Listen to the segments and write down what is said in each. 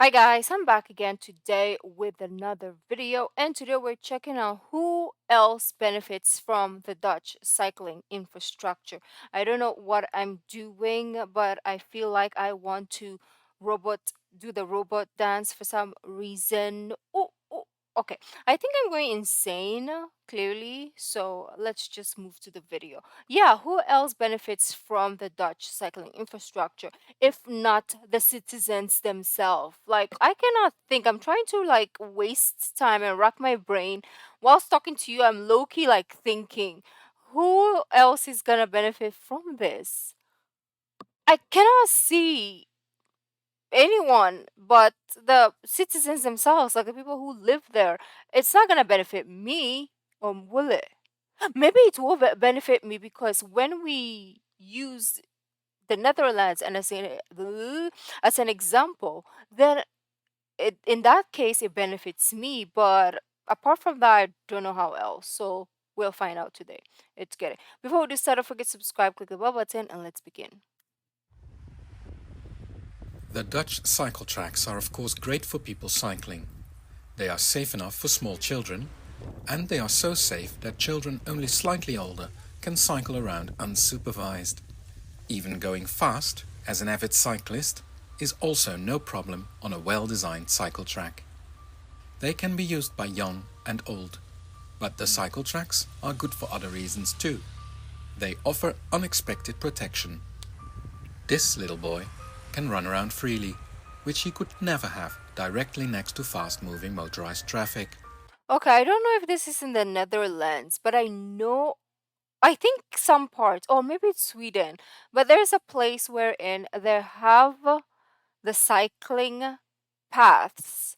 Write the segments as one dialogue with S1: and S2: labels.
S1: Hi guys, I'm back again today with another video, and today we're checking out who else benefits from the Dutch cycling infrastructure. I don't know what I'm doing, but I feel like I want to robot do the robot dance for some reason. Oh, okay. I think I'm going insane, clearly. So let's just move to the video. Yeah, who else benefits from the Dutch cycling infrastructure if not the citizens themselves? Like, I cannot think. I'm trying to like waste time and rack my brain whilst talking to you. I'm low key like thinking, who else is gonna benefit from this? I cannot see anyone but the citizens themselves, like the people who live there. It's not gonna benefit me, will it? Maybe it will benefit me because when we use the Netherlands and as an example, then in that case it benefits me. But apart from that, I don't know how else. So we'll find out today. It's good. Before we do start, don't forget to subscribe, click the bell button, and let's begin.
S2: The Dutch cycle tracks are of course great for people cycling. They are safe enough for small children, and they are so safe that children only slightly older can cycle around unsupervised. Even going fast, as an avid cyclist, is also no problem on a well-designed cycle track. They can be used by young and old, but the cycle tracks are good for other reasons too. They offer unexpected protection. This little boy can run around freely, which he could never have directly next to fast-moving motorized traffic.
S1: Okay, I don't know if this is in the Netherlands, but I think some parts, or maybe it's Sweden, but there's a place wherein they have the cycling paths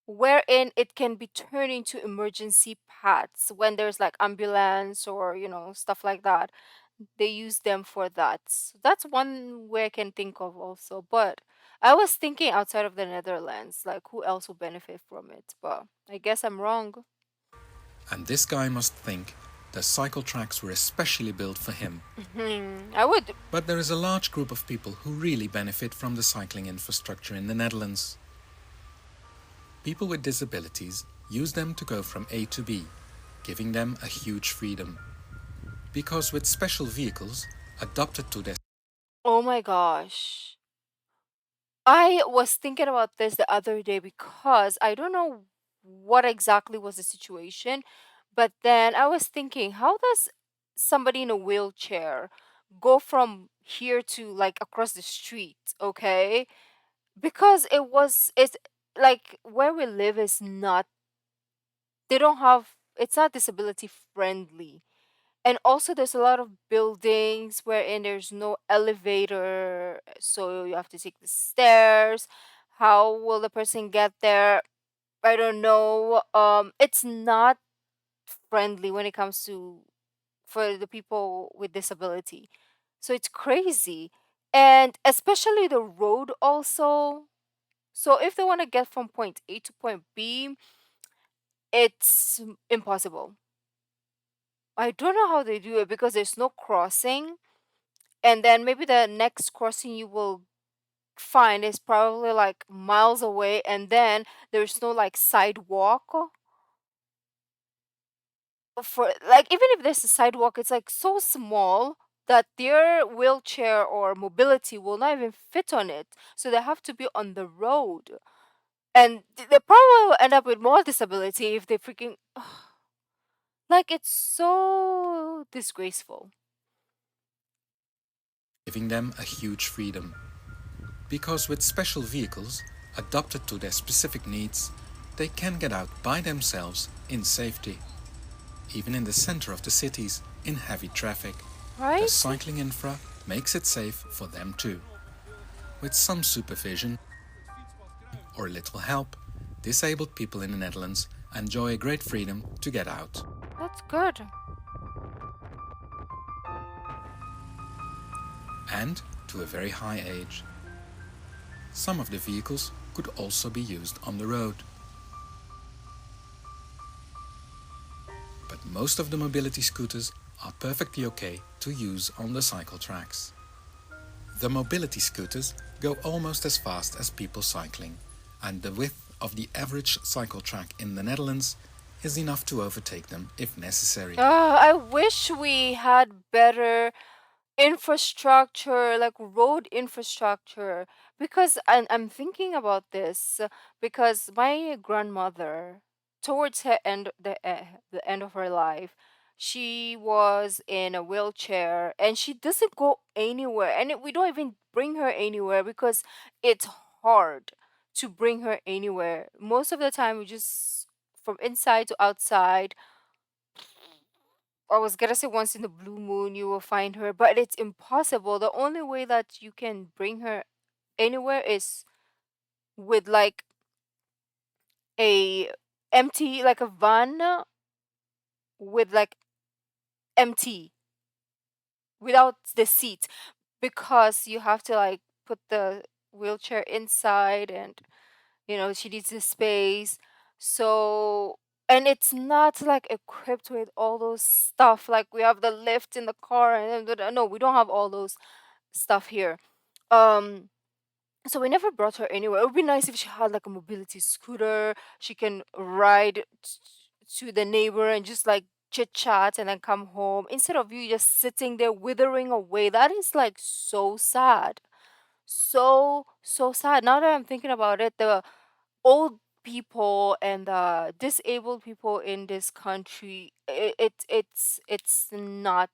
S1: wherein it can be turned into emergency paths when there's like ambulance or stuff like that. They use them for that. So that's one way I can think of also. But I was thinking outside of the Netherlands, like who else will benefit from it, but I guess I'm wrong.
S2: And this guy must think the cycle tracks were especially built for him.
S1: I would.
S2: But there is a large group of people who really benefit from the cycling infrastructure in the Netherlands. People with disabilities use them to go from A to B, giving them a huge freedom. Because with special vehicles adapted to their
S1: Oh my gosh. I was thinking about this the other day because I don't know what exactly was the situation, but then I was thinking, how does somebody in a wheelchair go from here to like across the street, okay? Because it's like where we live is not, they don't have, it's not disability friendly. And also there's a lot of buildings wherein there's no elevator, so you have to take the stairs. How will the person get there? I don't know. It's not friendly when it comes to for the people with disability. So it's crazy. And especially the road also. So if they want to get from point A to point B, it's impossible. I don't know how they do it because there's no crossing, and then maybe the next crossing you will find is probably like miles away, and then there's no like sidewalk for, like, even if there's a sidewalk, it's like so small that their wheelchair or mobility will not even fit on it, so they have to be on the road, and they probably will end up with more disability if they freaking like, it's so disgraceful.
S2: giving them a huge freedom. Because with special vehicles adapted to their specific needs, they can get out by themselves in safety, even in the center of the cities in heavy traffic. The
S1: Right.
S2: cycling infra makes it safe for them too. With some supervision or little help, disabled people in the Netherlands enjoy a great freedom to get out.
S1: That's good.
S2: And to a very high age. Some of the vehicles could also be used on the road. But most of the mobility scooters are perfectly okay to use on the cycle tracks. The mobility scooters go almost as fast as people cycling, and the width of the average cycle track in the Netherlands is enough to overtake them if necessary.
S1: I wish we had better infrastructure, like road infrastructure, because I'm thinking about this because my grandmother, towards the end of her life, she was in a wheelchair and she doesn't go anywhere, and we don't even bring her anywhere because it's hard to bring her anywhere. Most of the time we just from inside to outside. I was gonna say once in the blue moon you will find her, but it's impossible. The only way that you can bring her anywhere is with like a empty, like a van with like empty without the seat, because you have to like put the wheelchair inside, and she needs the space. So, and it's not like equipped with all those stuff like we have the lift in the car, and no, we don't have all those stuff here. Um, so we never brought her anywhere. It would be nice if she had like a mobility scooter. She can ride to the neighbor and just like chit chat and then come home instead of you just sitting there withering away. That is like so sad. So sad. Now that I'm thinking about it, the old people and the disabled people in this country, it's not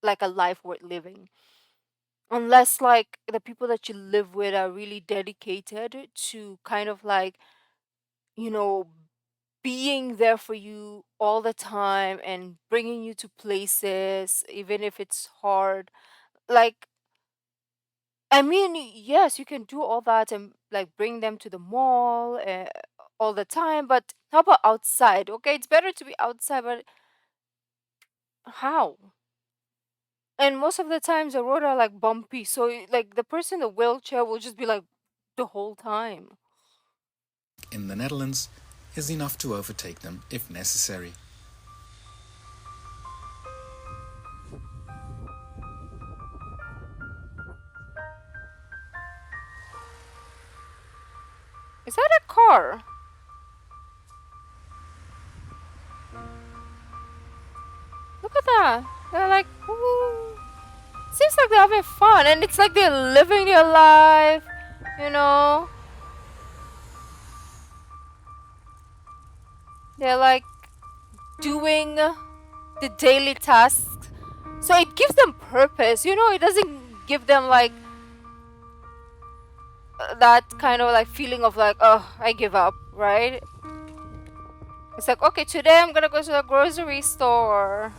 S1: like a life worth living unless like the people that you live with are really dedicated to kind of like you know being there for you all the time and bringing you to places even if it's hard. Like, I mean, yes, you can do all that and like bring them to the mall all the time, but how about outside? Okay, it's better to be outside, but how? And most of the times the road are like bumpy, so like the person in the wheelchair will just be like the whole time.
S2: In the Netherlands is enough to overtake them if necessary.
S1: Is that a car? Look at that. They're like, ooh. Seems like they're having fun, and it's like they're living their life, you know? They're like doing the daily tasks. So it gives them purpose, it doesn't give them like that kind of like feeling of like, oh, I give up, right? It's like, okay, today I'm gonna go to the grocery store.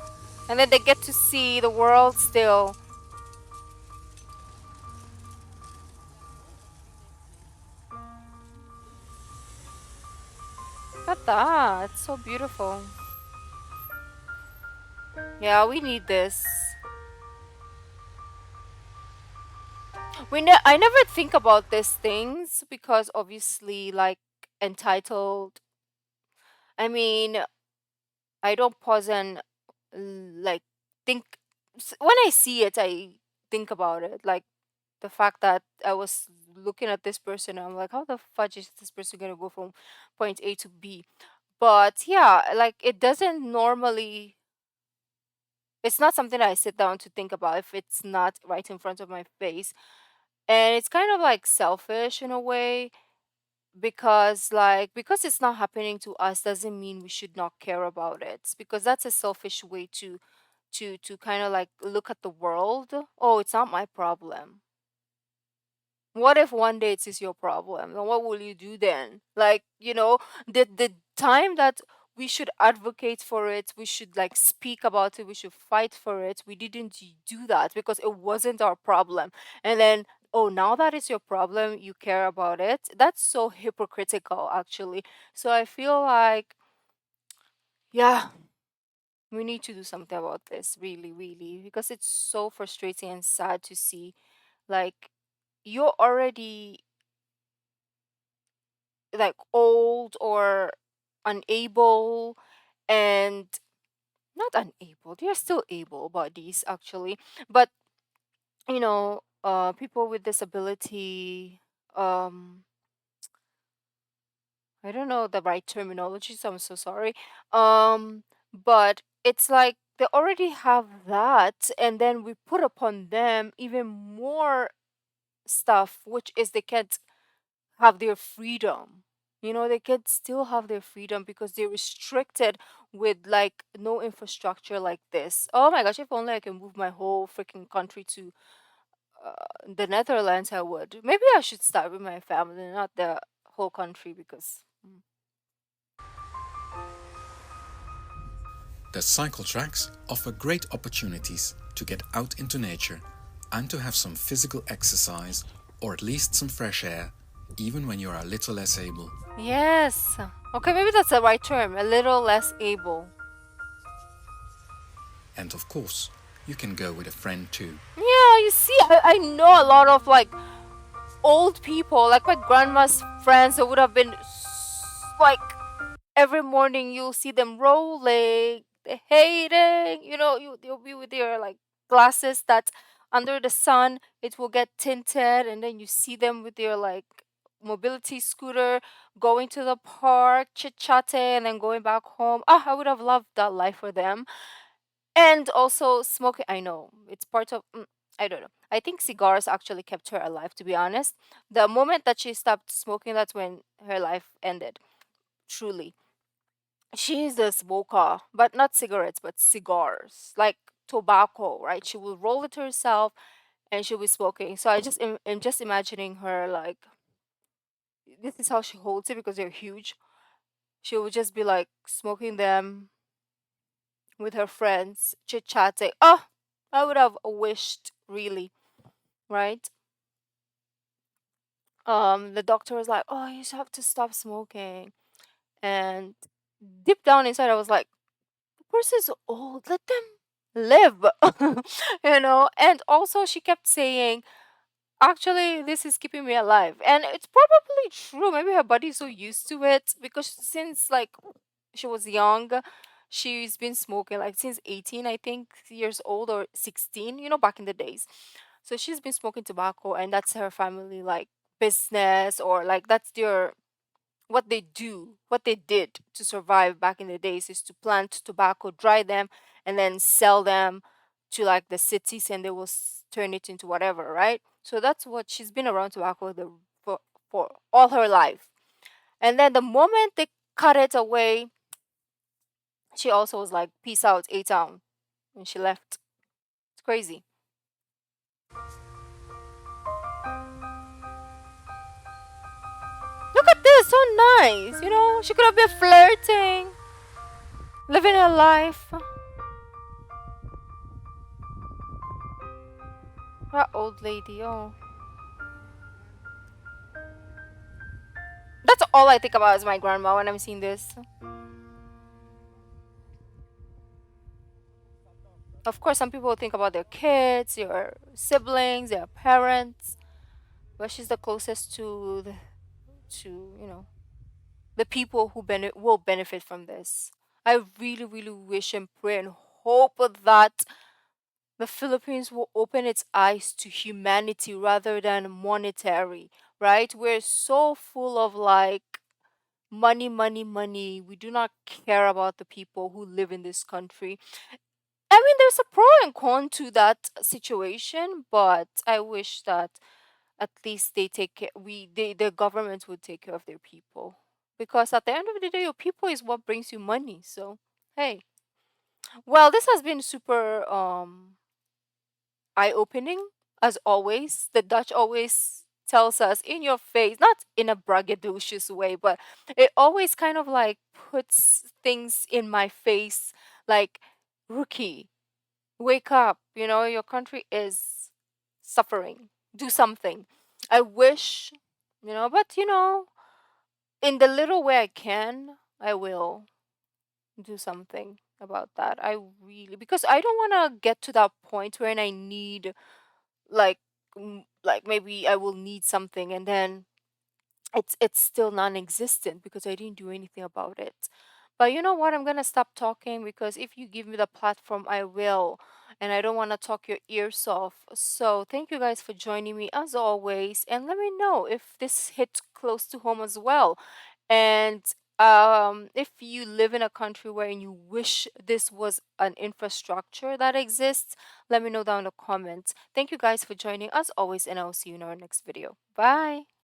S1: And then they get to see the world still. Look at that. It's so beautiful. Yeah, we need this. I never think about these things because obviously, like, entitled. I mean, I don't pause and like think. When I see it, I think about it. Like the fact that I was looking at this person, I'm like, how the fudge is this person gonna go from point A to B? But yeah, like it doesn't normally. It's not something that I sit down to think about if it's not right in front of my face, and it's kind of like selfish in a way because because it's not happening to us doesn't mean we should not care about it, because that's a selfish way to kind of like look at the world. Oh, it's not my problem. What if one day it is your problem? Then what will you do then? Like, the time that we should advocate for it, we should like speak about it, we should fight for it, we didn't do that because it wasn't our problem. And then, oh, now that it's your problem, you care about it. That's so hypocritical, actually. So I feel like, yeah, we need to do something about this, really, really, because it's so frustrating and sad to see. Like, you're already like old or unable, and not unable, they're still able bodies actually, but you know people with disability. Um, I don't know the right terminology, so I'm so sorry. But it's like they already have that, and then we put upon them even more stuff, which is they can't have their freedom. They can still have their freedom because they're restricted with like no infrastructure like this. Oh my gosh, if only I can move my whole freaking country to the Netherlands, I would. Maybe I should start with my family, not the whole country, because.
S2: The cycle tracks offer great opportunities to get out into nature and to have some physical exercise or at least some fresh air, even when you are a little less able.
S1: Yes. Okay, maybe that's the right term. A little less able.
S2: And of course, you can go with a friend too.
S1: Yeah, you see, I know a lot of like old people, like my grandma's friends that would have been like every morning you'll see them rolling, they hating, you'll be with your like glasses that under the sun it will get tinted, and then you see them with your like mobility scooter going to the park, chit chatting, and then going back home. Ah, I would have loved that life for them. And also smoking, I know it's part of I don't know. I think cigars actually kept her alive, to be honest. The moment that she stopped smoking, that's when her life ended, truly. She's a smoker, but not cigarettes, but cigars, like tobacco, right? She will roll it herself and she'll be smoking. So am just imagining her like this is how she holds it because they're huge. She would just be like smoking them with her friends, chit chatting. Oh, I would have wished, really, right? The doctor was like, "Oh, you just have to stop smoking," and deep down inside, I was like, "The person's old. Let them live," And also, she kept saying, "Actually, this is keeping me alive," and it's probably true. Maybe her body's so used to it because since like she was young, she's been smoking like since 18, I think, years old or 16. Back in the days. So she's been smoking tobacco, and that's her family like business, or like that's their what they do, what they did to survive back in the days is to plant tobacco, dry them, and then sell them to like the cities, and they will turn it into whatever, right? So that's what she's been around tobacco for all her life. And then the moment they cut it away, she also was like, "Peace out, A Town," and she left. It's crazy. Look at this, so nice. She could have been flirting, living her life. That old lady, oh. That's all I think about is my grandma when I'm seeing this. Of course, some people think about their kids, their siblings, their parents, but she's the closest to the people who will benefit from this. I really, really wish and pray and hope that the Philippines will open its eyes to humanity rather than monetary, right? We're so full of like money, money, money. We do not care about the people who live in this country. I mean, there's a pro and con to that situation, but I wish that at least they take care. The government would take care of their people, because at the end of the day, your people is what brings you money. So, hey, well, this has been super eye opening as always. The Dutch always tells us in your face, not in a braggadocious way, but it always kind of like puts things in my face, like, "Rookie, wake up, your country is suffering, do something." I wish, but in the little way I can, I will do something about that. I really, because I don't want to get to that point where I need like like maybe I will need something, and then it's still non-existent because I didn't do anything about it. But you know what? I'm gonna stop talking because if you give me the platform, I will. and I don't want to talk your ears off. So thank you guys for joining me as always, and let me know if this hit close to home as well. And if you live in a country where you wish this was an infrastructure that exists, let me know down in the comments. Thank you guys for joining as always, and I'll see you in our next video. Bye.